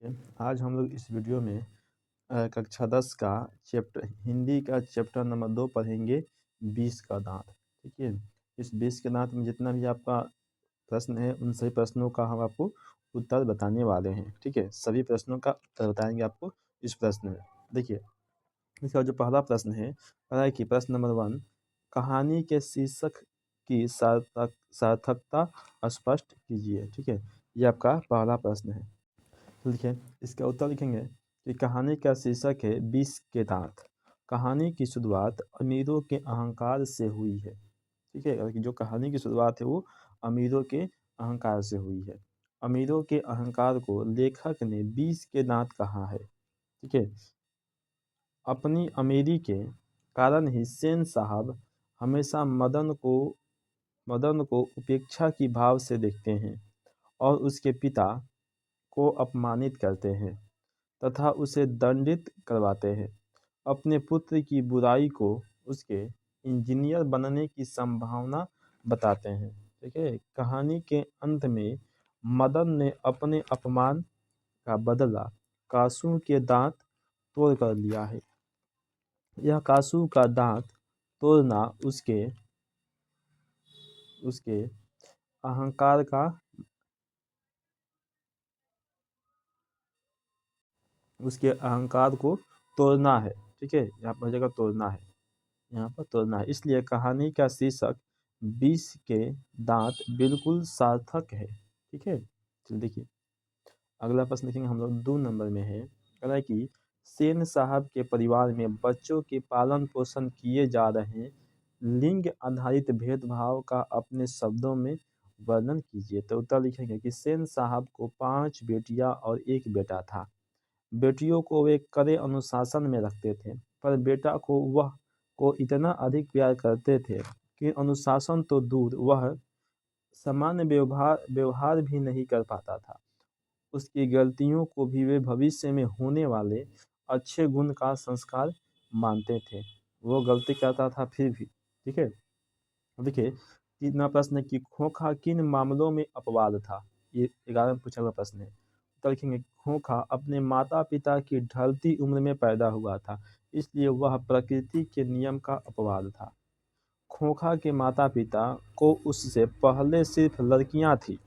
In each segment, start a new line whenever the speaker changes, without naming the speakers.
आज हम लोग इस वीडियो में कक्षा 10 का चैप्टर हिंदी का चैप्टर नंबर 2 पढ़ेंगे 20 का दांत। ठीक है, इस 20 के दांत में जितना भी आपका प्रश्न है उन सभी प्रश्नों का हम आपको उत्तर बताने वाले हैं। ठीक है, सभी प्रश्नों का उत्तर बताएंगे आपको इस प्रश्न में। देखिए, इसका जो पहला प्रश्न है, पढ़ाई की प्रश्न नंबर 1, कहानी के शीर्षक की सार्थकता स्पष्ट कीजिए। ठीक है, ये आपका पहला प्रश्न है। लिखें, इसका उत्तर लिखेंगे कि कहानी का शीर्षक है 20 के दांत। कहानी की शुरुआत अमीरों के अहंकार से हुई है। ठीक है, जो कहानी की शुरुआत है वो अमीरों के अहंकार से हुई है। अमीरों के अहंकार को लेखक ने 20 के दांत कहा है। ठीक है, अपनी अमीरी के कारण ही सेन साहब हमेशा मदन को उपेक्षा की भाव से देखते हैं और उसके पिता को अपमानित करते हैं तथा उसे दंडित करवाते हैं। अपने पुत्र की बुराई को उसके इंजीनियर बनने की संभावना बताते हैं। ठीक है, कहानी के अंत में मदन ने अपने अपमान का बदला कासू के दांत तोड़ कर लिया है। यह कासू का दांत तोड़ना उसके उसके अहंकार का उसके अहंकार को तोड़ना है। ठीक है, यहाँ पर जगह तोड़ना है, यहाँ पर तोड़ना है। इसलिए कहानी का शीर्षक 20 के दांत बिल्कुल सार्थक है। ठीक है, चलिए देखिए, अगला प्रश्न देखेंगे हम लोग 2 नंबर में है। कह रहा है कि सेन साहब के परिवार में बच्चों के पालन पोषण किए जा रहे लिंग आधारित भेदभाव का अपने शब्दों में वर्णन कीजिए। तो उत्तर लिखेंगे कि सेन साहब को 5 बेटियां और 1 बेटा था। बेटियों को वे कड़े अनुशासन में रखते थे, पर बेटा को इतना अधिक प्यार करते थे कि अनुशासन तो दूर, वह सामान्य व्यवहार भी नहीं कर पाता था। उसकी गलतियों को भी वे भविष्य में होने वाले अच्छे गुण का संस्कार मानते थे। वो गलती करता था फिर भी। ठीक है, देखिए, तीसरा प्रश्न है कि खोखा किन मामलों में अपवाद था। ये 11 में पूछा हुआ प्रश्न है। तो लिखेंगे, खोखा अपने माता पिता की ढलती उम्र में पैदा हुआ था, इसलिए वह प्रकृति के नियम का अपवाद था। खोखा के माता पिता को उससे पहले सिर्फ लड़कियां थी।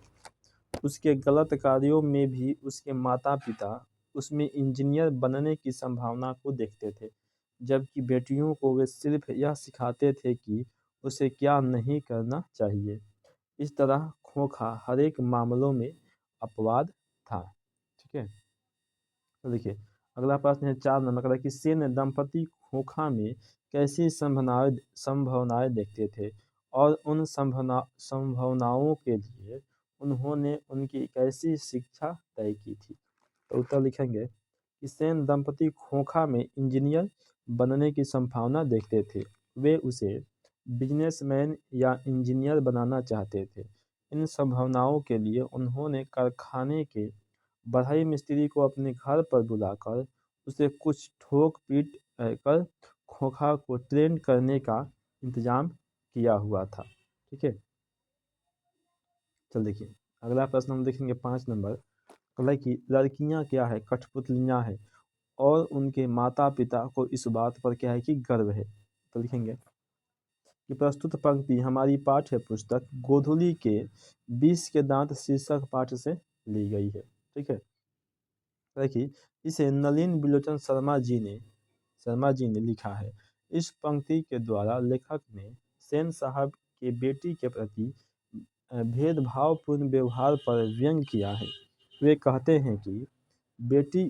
उसके गलत कार्यों में भी उसके माता पिता उसमें इंजीनियर बनने की संभावना को देखते थे, जबकि बेटियों को वे सिर्फ यह सिखाते थे कि उसे क्या नहीं करना चाहिए। इस तरह खोखा हर एक मामलों में अपवाद था। ठीक है, तो देखिए, अगला प्रश्न है 4 नंबर का, कि सेन दंपति खोखा में कैसी संभावनाएं देखते थे और उन संभावनाओं के लिए उन्होंने उनकी कैसी शिक्षा तय की थी। तो उत्तर लिखेंगे कि सेन दंपति खोखा में इंजीनियर बनने की संभावना देखते थे। वे उसे बिजनेसमैन या इंजीनियर बनाना चाहते थे। इन संभावनाओं के लिए उन्होंने कारखाने के बढ़ई मिस्त्री को अपने घर पर बुलाकर उसे कुछ ठोक पीट कर खोखा को ट्रेन करने का इंतजाम किया हुआ था। ठीक है, चल देखिए, अगला प्रश्न हम देखेंगे 5 नंबर। कल की लड़कियां क्या है, कठपुतलियां है और उनके माता पिता को इस बात पर क्या है कि गर्व है। तो लिखेंगे कि प्रस्तुत पंक्ति हमारी पाठ्य पुस्तक गोधुली के 20 के दांत शीर्षक पाठ से ली गई है। ठीक है, देखिए, इसे नलिन बिलोचन शर्मा जी ने लिखा है। इस पंक्ति के द्वारा लेखक ने सेन साहब के बेटी के प्रति भेदभावपूर्ण व्यवहार पर व्यंग किया है। वे कहते हैं कि बेटी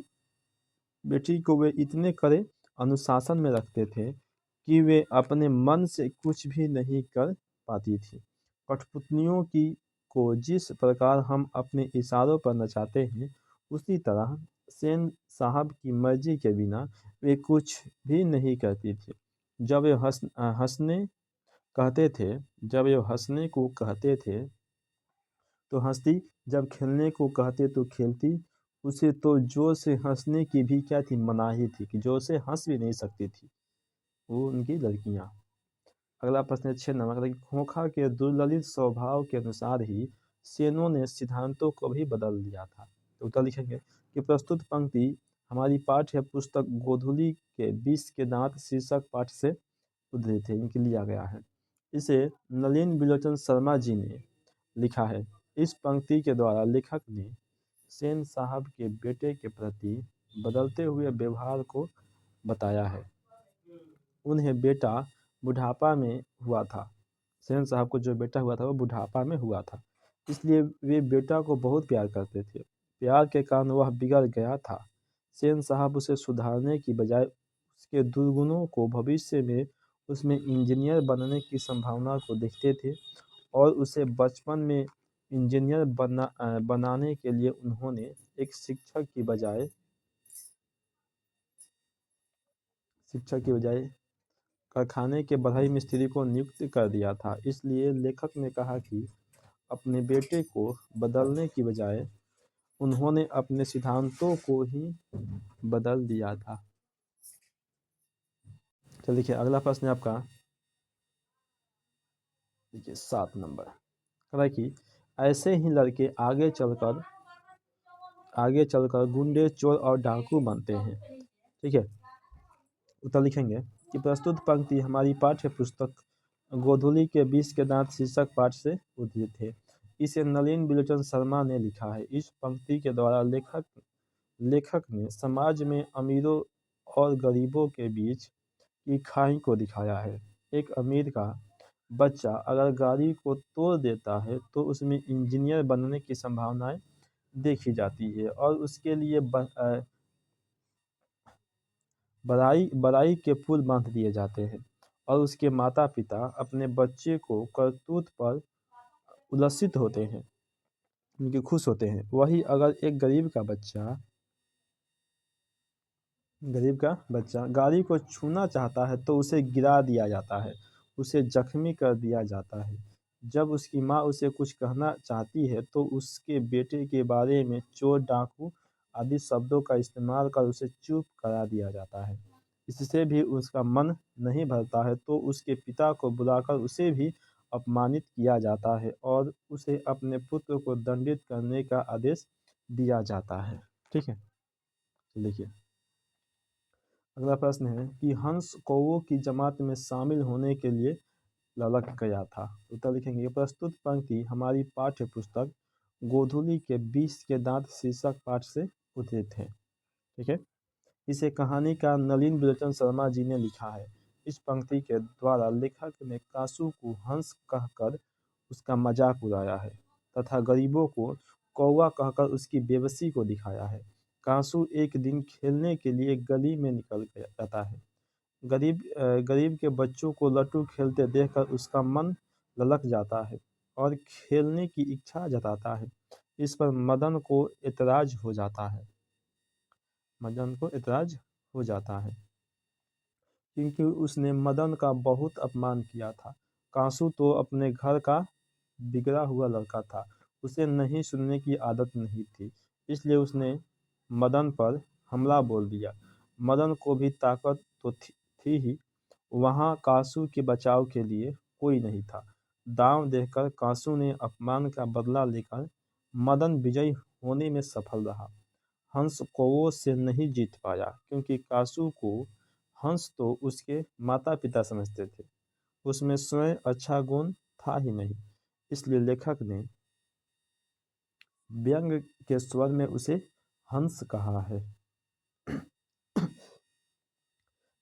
बेटी को वे इतने कड़े अनुशासन में रखते थे कि वे अपने मन से कुछ भी नहीं कर पाती थी। कठपुतलियों की को जिस प्रकार हम अपने इशारों पर नचाते हैं, उसी तरह सेन साहब की मर्जी के बिना वे कुछ भी नहीं करती थी। जब वे हंसने कहते थे जब वे हंसने को कहते थे तो हंसती, जब खेलने को कहते तो खेलती। उसे तो जोर से हंसने की भी क्या थी, मनाही थी, कि जोर से हंस भी नहीं सकती थी वो उनकी लड़कियां। अगला प्रश्न है 6 नंबर का, कि खोखा के दुर्ललित स्वभाव के अनुसार ही सेनों ने सिद्धांतों को भी बदल दिया था। तो उत्तर लिखेंगे कि प्रस्तुत पंक्ति हमारी पाठ्य पुस्तक गोधूली के 20 के दांत शीर्षक पाठ से उद्धृत है, इनके लिया गया है। इसे नलिन बिलोचन शर्मा जी ने लिखा है। इस पंक्ति के द्वारा लेखक ने सेन साहब के बेटे के प्रति बदलते हुए व्यवहार को बताया है। उन्हें बेटा बुढ़ापा में हुआ था। सेन साहब को जो बेटा हुआ था वो बुढ़ापा में हुआ था, इसलिए वे बेटा को बहुत प्यार करते थे। प्यार के कारण वह बिगड़ गया था। सेन साहब उसे सुधारने की बजाय उसके दुर्गुणों को भविष्य में उसमें इंजीनियर बनने की संभावना को देखते थे और उसे बचपन में इंजीनियर बनाने के लिए उन्होंने एक शिक्षक की बजाय कारखाने के बढ़ई मिस्त्री को नियुक्त कर दिया था। इसलिए लेखक ने कहा कि अपने बेटे को बदलने की बजाय उन्होंने अपने सिद्धांतों को ही बदल दिया था। चलिए देखिए अगला प्रश्न है आपका, देखिए 7 नंबर कह रहा है कि ऐसे ही लड़के आगे चलकर गुंडे, चोर और डाकू बनते हैं। ठीक है, उत्तर लिखेंगे कि प्रस्तुत पंक्ति हमारी पाठ्य पुस्तक गोधूली के 20 के दांत शीर्षक पाठ से उद्धृत है। इसे नलिन बिलोचन शर्मा ने लिखा है। इस पंक्ति के द्वारा लेखक ने समाज में अमीरों और गरीबों के बीच की खाई को दिखाया है। एक अमीर का बच्चा अगर गाड़ी को तोड़ देता है तो उसमें इंजीनियर बनने की संभावनाएं देखी जाती है और उसके लिए बड़ाई के पुल बांध दिए जाते हैं और उसके माता पिता अपने बच्चे को करतूत पर उल्लसित होते हैं, उनके खुश होते हैं। वही अगर एक गरीब का बच्चा गाड़ी को छूना चाहता है तो उसे गिरा दिया जाता है, उसे जख्मी कर दिया जाता है। जब उसकी माँ उसे कुछ कहना चाहती है तो उसके बेटे के बारे में चोर, डाकू आदि शब्दों का इस्तेमाल कर उसे चुप करा दिया जाता है। इससे भी उसका मन नहीं भरता है तो उसके पिता को बुलाकर उसे भी अपमानित किया जाता है और उसे अपने पुत्र को दंडित करने का आदेश दिया जाता है। ठीक है, तो देखिए अगला प्रश्न है कि हंस कौओं की जमात में शामिल होने के लिए ललक गया था। उत्तर लिखेंगे प्रस्तुत पंक्ति हमारी पाठ्य पुस्तक गोधूली के 20 के दांत शीर्षक पाठ से उद्धृत है। ठीक है, इसे कहानीकार नलिन बिलोचन शर्मा जी ने लिखा है। इस पंक्ति के द्वारा लेखक ने कासू को हंस कहकर उसका मजाक उड़ाया है तथा गरीबों को कौवा कहकर उसकी बेबसी को दिखाया है। कासू एक दिन खेलने के लिए गली में निकल जाता है। गरीब के बच्चों को लट्टू खेलते देखकर उसका मन ललक जाता है और खेलने की इच्छा जताता है। इस पर मदन को एतराज हो जाता है क्योंकि उसने मदन का बहुत अपमान किया था। कासू तो अपने घर का बिगड़ा हुआ लड़का था, उसे नहीं सुनने की आदत नहीं थी, इसलिए उसने मदन पर हमला बोल दिया। मदन को भी ताकत तो थी ही, वहाँ कासू के बचाव के लिए कोई नहीं था। दांव देखकर कासू ने अपमान का बदला लेकर मदन विजयी होने में सफल रहा। हंस कौओं से नहीं जीत पाया क्योंकि कासू को हंस तो उसके माता पिता समझते थे, उसमें स्वयं अच्छा गुण था ही नहीं, इसलिए लेखक ने व्यंग के स्वर में उसे हंस कहा है।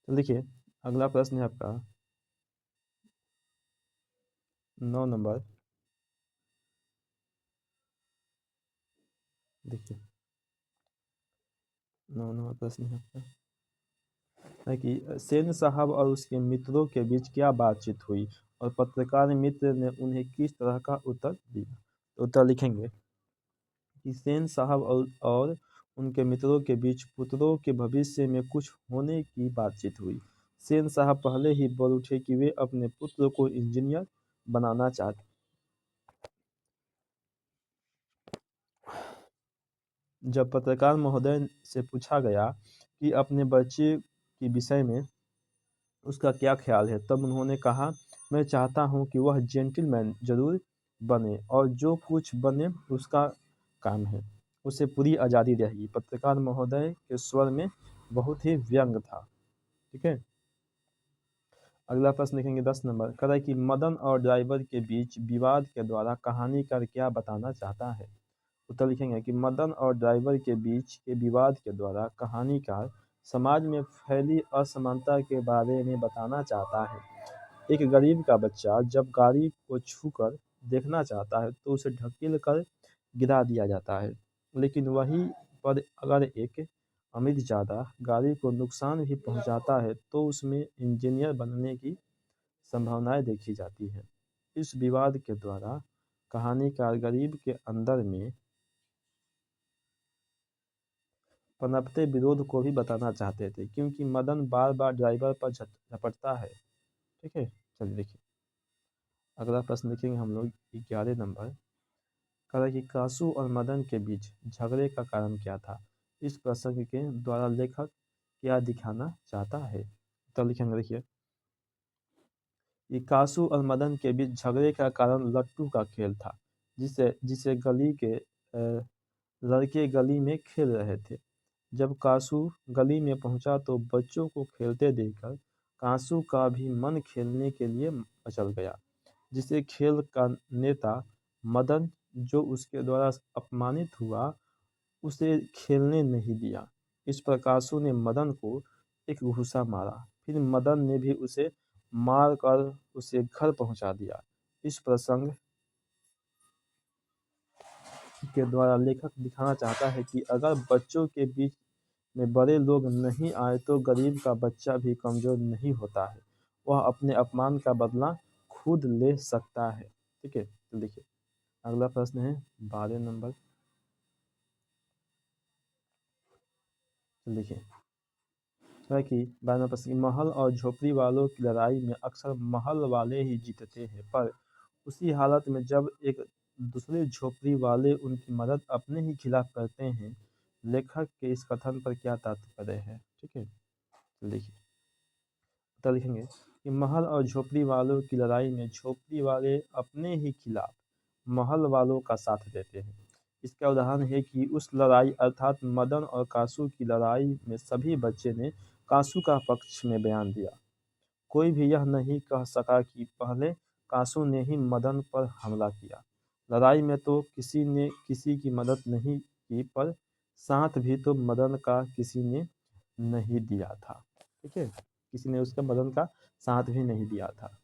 तो देखिए अगला प्रश्न है आपका 9 नंबर। देखिए 9 नंबर प्रश्न है आपका है कि सेन साहब और उसके मित्रों के बीच क्या बातचीत हुई और पत्रकार मित्र ने उन्हें किस तरह का उत्तर दिया। तो उत्तर लिखेंगे कि सेन साहब और उनके मित्रों के बीच पुत्रों के भविष्य में कुछ होने की बातचीत हुई। सेन साहब पहले ही बोल उठे कि वे अपने पुत्र को इंजीनियर बनाना चाहते। जब पत्रकार महोदय से पूछा गया कि अपने बच्चे के विषय में उसका क्या ख्याल है, तब उन्होंने कहा, मैं चाहता हूं कि वह जेंटलमैन जरूर बने और जो कुछ बने उसका काम है। उसे पूरी आज़ादी रहेगी। पत्रकार महोदय के स्वर में बहुत ही व्यंग था। ठीक है, अगला प्रश्न लिखेंगे 10 नंबर। कह रहा है कि मदन और ड्राइवर के बीच विवाद के द्वारा कहानीकार क्या बताना चाहता है। उत्तर लिखेंगे कि मदन और ड्राइवर के बीच के विवाद के द्वारा कहानीकार समाज में फैली असमानता के बारे में बताना चाहता है। एक गरीब का बच्चा जब गाड़ी को छूकर देखना चाहता है तो उसे ढकेल कर गिरा दिया जाता है, लेकिन वहीं पर अगर एक अमीरजादा गाड़ी को नुकसान भी पहुंचाता है तो उसमें इंजीनियर बनने की संभावनाएं देखी जाती है। इस विवाद के द्वारा कहानीकार गरीब के अंदर में पनपते विरोध को भी बताना चाहते थे, क्योंकि मदन बार बार ड्राइवर पर झपटता है। ठीक है, चलिए देखिए अगला प्रश्न लिखेंगे हम लोग 11 नंबर। कह रहा है कि कासू और मदन के बीच झगड़े का कारण क्या था। इस प्रसंग के द्वारा लेखक क्या दिखाना चाहता है। तो लिखेंगे देखिए कि कासू और मदन के बीच झगड़े का कारण लट्टू का खेल था, जिसे जिसे गली के लड़के गली में खेल रहे थे। जब कासू गली में पहुंचा तो बच्चों को खेलते देखकर कासू का भी मन खेलने के लिए मचल गया, जिसे खेल का नेता मदन, जो उसके द्वारा अपमानित हुआ, उसे खेलने नहीं दिया। इस पर कासू ने मदन को एक घूंसा मारा, फिर मदन ने भी उसे मार कर उसे घर पहुंचा दिया। इस प्रसंग के द्वारा लेखक दिखाना चाहता है कि अगर बच्चों के बीच में बड़े लोग नहीं आए तो गरीब का बच्चा भी कमजोर नहीं होता है, वह अपने अपमान का बदला खुद ले सकता है। ठीक है, तो देखिए अगला प्रश्न है 12 नंबर। देखिए है कि 12 प्रश्न, महल और झोपड़ी वालों की लड़ाई में अक्सर महल वाले ही जीतते हैं, पर उसी हालत में जब एक दूसरे झोपड़ी वाले उनकी मदद अपने ही खिलाफ करते हैं। लेखक के इस कथन पर क्या तात्पर्य है। ठीक है, तो देखिए उत्तर लिखेंगे कि महल और झोपड़ी वालों की लड़ाई में झोपड़ी वाले अपने ही खिलाफ महल वालों का साथ देते हैं। इसका उदाहरण है कि उस लड़ाई अर्थात मदन और कासू की लड़ाई में सभी बच्चे ने कासू का पक्ष में बयान दिया। कोई भी यह नहीं कह सका कि पहले कासू ने ही मदन पर हमला किया। लड़ाई में तो किसी ने किसी की मदद नहीं की, पर साथ भी तो मदन का किसी ने नहीं दिया था। ठीक है, किसी ने उसका मदन का साथ भी नहीं दिया था।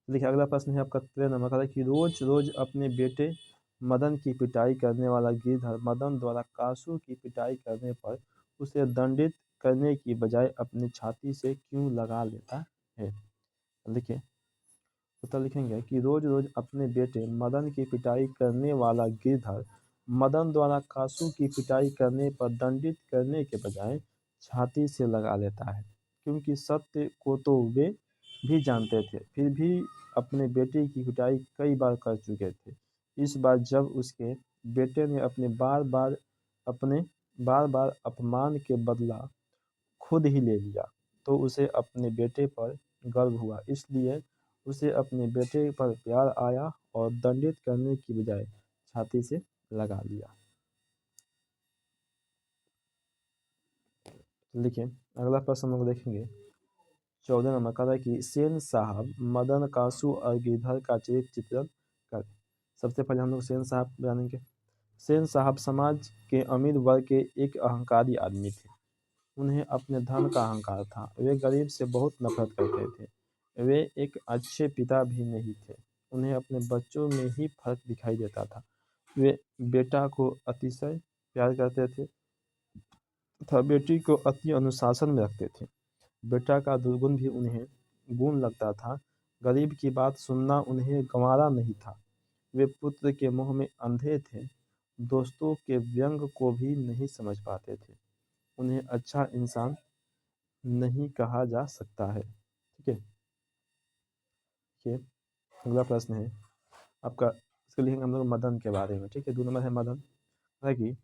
देखिए अगला प्रश्न है आपका 13 नंबर का, कि रोज रोज अपने बेटे मदन की पिटाई करने वाला गिरधर मदन द्वारा कासू की पिटाई करने पर उसे दंडित करने की बजाय अपनी छाती से क्यों लगा लेता है। देखिए उत्तर लिखेंगे कि रोज रोज अपने बेटे मदन की पिटाई करने वाला गिरधर मदन द्वारा कासू की पिटाई करने पर दंडित करने के बजाय छाती से लगा लेता है, क्योंकि सत्य को तो वे भी जानते थे, फिर भी अपने बेटे की पिटाई कई बार कर चुके थे। इस बार जब उसके बेटे ने अपने बार बार अपमान के बदला खुद ही ले लिया, तो उसे अपने बेटे पर गर्व हुआ, इसलिए उसे अपने बेटे पर प्यार आया और दंडित करने की बजाय छाती से लगा लिया। देखिए अगला प्रश्न हम लोग देखेंगे 14 नंबर का, कि सेन साहब मदन कासू और गिरधर का चरित्र चित्रण कर। सबसे पहले हम लोग सेन साहब जानेंगे। सेन साहब समाज के अमीर वर्ग के एक अहंकारी आदमी थे। उन्हें अपने धन का अहंकार था। वे गरीब से बहुत नफरत करते थे। वे एक अच्छे पिता भी नहीं थे। उन्हें अपने बच्चों में ही फर्क दिखाई देता था। वे बेटा को अतिशय प्यार करते थे तथा बेटी को अति अनुशासन में रखते थे। बेटा का दुर्गुण भी उन्हें गुण लगता था। गरीब की बात सुनना उन्हें गंवारा नहीं था। वे पुत्र के मुंह में अंधे थे। दोस्तों के व्यंग को भी नहीं समझ पाते थे। उन्हें अच्छा इंसान नहीं कहा जा सकता है। ठीक है, ये अगला प्रश्न है आपका। इसके लिखेंगे हम लोग मदन के बारे में। ठीक है, 2 नंबर है मदन, है कि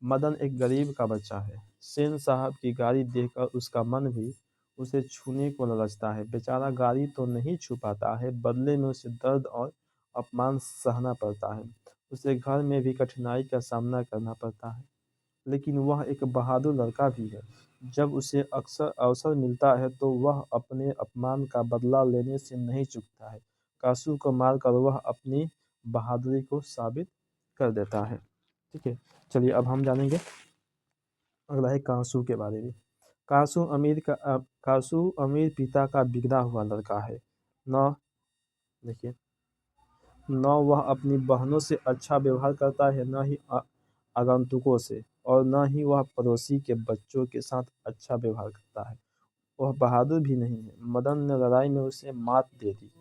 मदन एक गरीब का बच्चा है। सेन साहब की गाड़ी देखकर उसका मन भी उसे छूने को ललचता है। बेचारा गाड़ी तो नहीं छू पाता है, बदले में उसे दर्द और अपमान सहना पड़ता है। उसे घर में भी कठिनाई का सामना करना पड़ता है, लेकिन वह एक बहादुर लड़का भी है। जब उसे अक्सर अवसर मिलता है तो वह अपने अपमान का बदला लेने से नहीं चूकता है। कासू को मारकर वह अपनी बहादुरी को साबित कर देता है। ठीक है, चलिए अब हम जानेंगे अगला है कासू के बारे में। कासू अमीर पिता का बिगड़ा हुआ लड़का है। न देखिए, न वह अपनी बहनों से अच्छा व्यवहार करता है, न ही आगंतुकों से, और न ही वह पड़ोसी के बच्चों के साथ अच्छा व्यवहार करता है। वह बहादुर भी नहीं है। मदन ने लड़ाई में उसे मात दे दी,